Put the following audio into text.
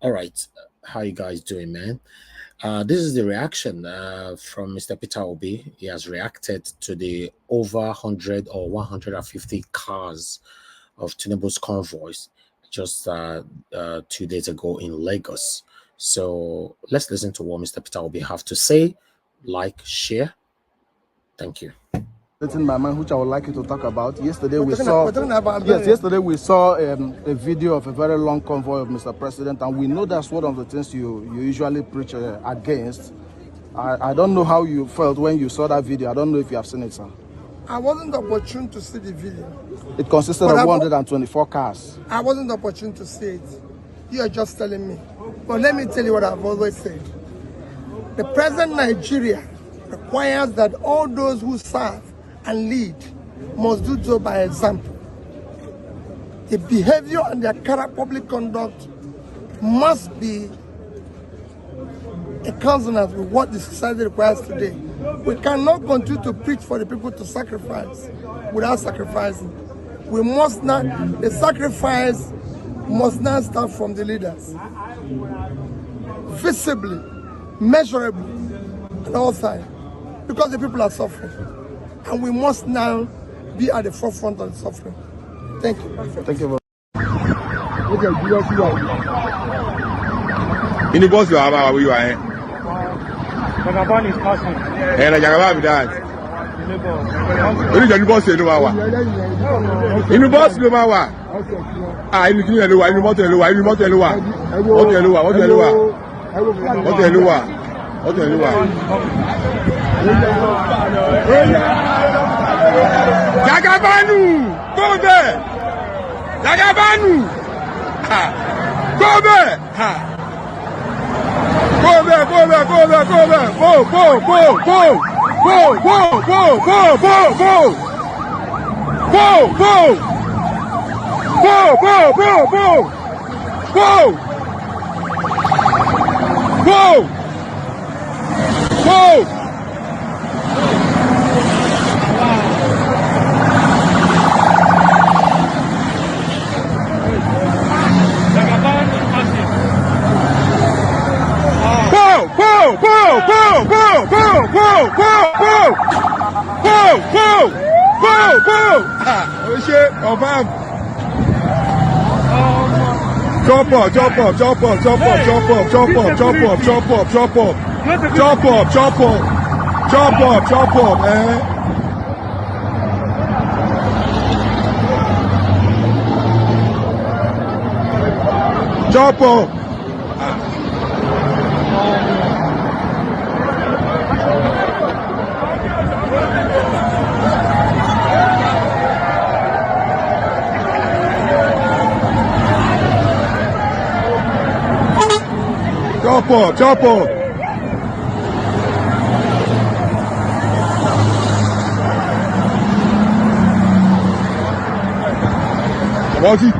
All right, how you guys doing, man? This is the reaction from Mr. Peter Obi. He has reacted to the over 100 or 150 cars of Tinubu's convoys just 2 days ago in Lagos. So let's listen to what Mr. Peter Obi have to say. Like, share. Thank you. In my mind, which I would like you to talk about. Yesterday we saw a video of a very long convoy of Mr. President, and we know that's one of the things you usually preach against. I don't know how you felt when you saw that video. I don't know if you have seen it, sir. I wasn't opportune to see the video. It consisted of 124 cars. I wasn't opportune to see it. You are just telling me. But let me tell you what I've always said. The present Nigeria requires that all those who serve and lead must do so by example. The behavior and their public conduct must be a consonance with what the society requires today. We cannot continue to preach for the people to sacrifice without sacrificing. We must not, the sacrifice must not start from the leaders. Visibly, measurably, and all sides, because the people are suffering. And we must now be at the forefront of the suffering. Thank you. Thank you. In the boss, you are where you are. Jagaban is passing. And Jagaban with that. Only the boss, you know. In the boss, you know. Ah, in the clean, in the motor, in the motor, in the what? Jagabanu! Go there! Jagabanu! Ha! Go there! Ha! Go there! Go there! Go there! Go there! Go! Go! Go! Go! Go! Go! Go! Go! Go! Go! Go! Go! Go! Go! Go! Go! Go! Go! Go! Jump up, jump up, jump up, jump up, jump up, jump up, jump up, jump up, jump up, jump up, jump up, jump up, jump up, jump up. Jump up, jump up. What's it?